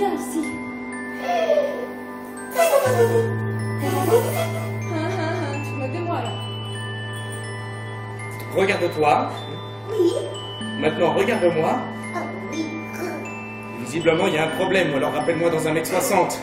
viens ici. Tu me moques de moi, là. Regarde-toi. Oui. Maintenant, regarde-moi. Oh oui. Visiblement, il y a un problème. Alors, rappelle-moi dans 1m60.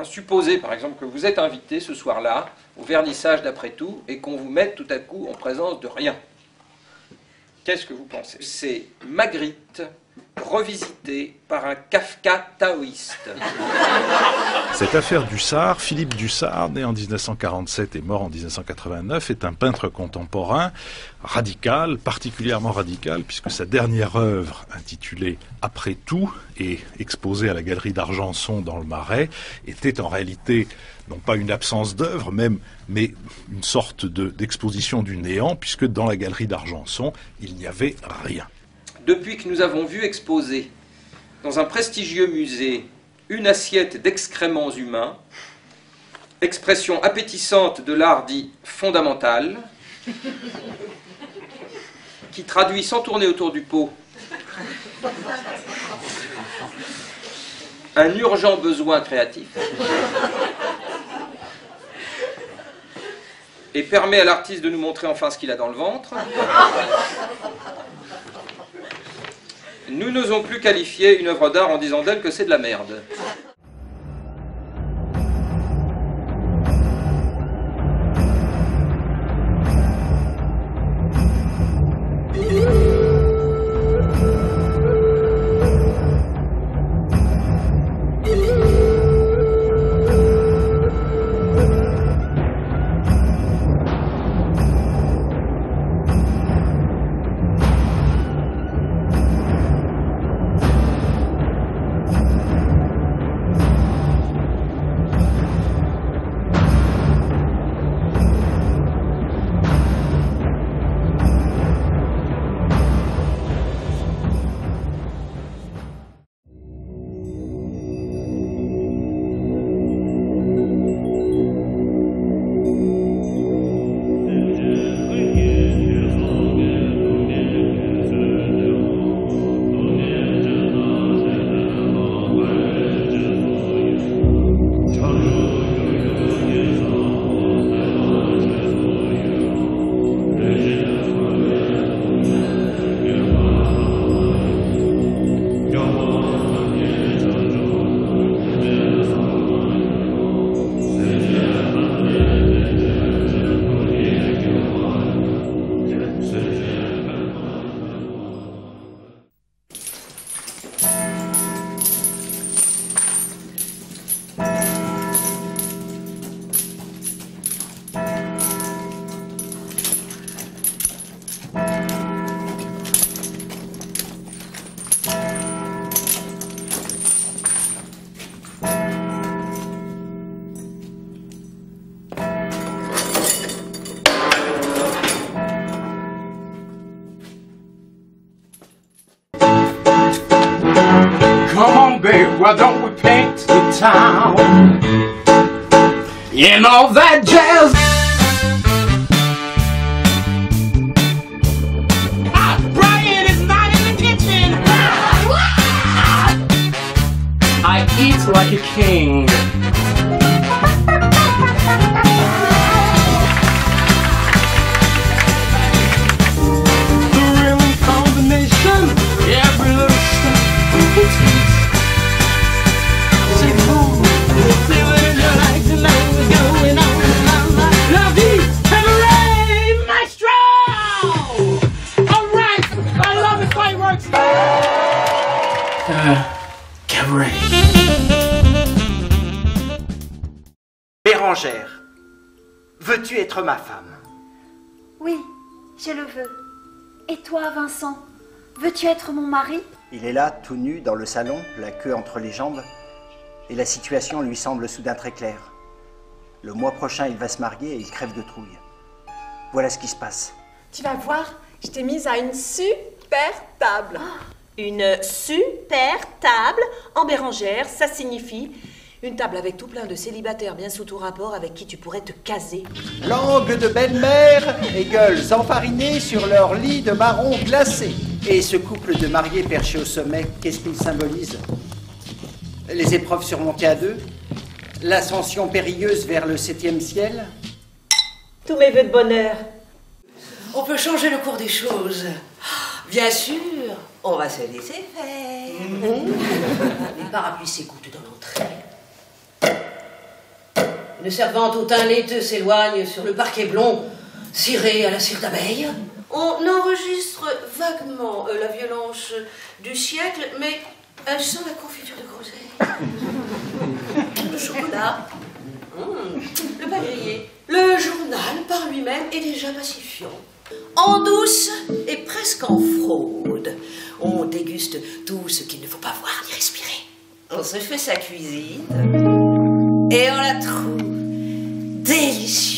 Supposez par exemple que vous êtes invité ce soir-là au vernissage d'après tout et qu'on vous mette tout à coup en présence de rien. Qu'est-ce que vous pensez? C'est Magritte revisitée par un Kafka taoïste. Cette affaire Dussart, Philippe Dussart, né en 1947 et mort en 1989, est un peintre contemporain radical, particulièrement radical, puisque sa dernière œuvre, intitulée « Après tout » et exposée à la galerie d'Argenson dans le Marais, était en réalité non pas une absence d'œuvre, mais une sorte d'exposition du néant, puisque dans la galerie d'Argenson, il n'y avait rien. Depuis que nous avons vu exposer dans un prestigieux musée une assiette d'excréments humains, expression appétissante de l'art dit fondamental, qui traduit sans tourner autour du pot un urgent besoin créatif et permet à l'artiste de nous montrer enfin ce qu'il a dans le ventre. Nous n'osons plus qualifier une œuvre d'art en disant d'elle que c'est de la merde. Come on, babe, why don't we paint the town? You know that jazz. Brian is not in the kitchen. I eat like a king. The real combination, every little step. Cabaret. Bérangère, veux-tu être ma femme? Oui, je le veux. Et toi, Vincent, veux-tu être mon mari? Il est là, tout nu, dans le salon, la queue entre les jambes, et la situation lui semble soudain très claire. Le mois prochain, il va se marier et il crève de trouille. Voilà ce qui se passe. Tu vas voir, je t'ai mise à une super table. Une super table en bérengère, ça signifie une table avec tout plein de célibataires bien sous tout rapport avec qui tu pourrais te caser. Langue de belle-mère et gueules enfarinées sur leur lit de marron glacé. Et ce couple de mariés perchés au sommet, qu'est-ce qu'il symbolise? Les épreuves surmontées à deux? L'ascension périlleuse vers le 7e ciel? Tous mes vœux de bonheur. On peut changer le cours des choses. Bien sûr, on va se laisser faire. Les parapluies s'écoutent dans l'entrée. Une servante au teint laiteux s'éloigne sur le parquet blond, ciré à la cire d'abeille. On enregistre vaguement la violence du siècle, mais elle sent la confiture de groseille. Le chocolat, le pain grillé. Le journal par lui-même est déjà pacifiant. En douce et presque en fraude. On déguste tout ce qu'il ne faut pas voir ni respirer. On se fait sa cuisine et on la trouve délicieuse.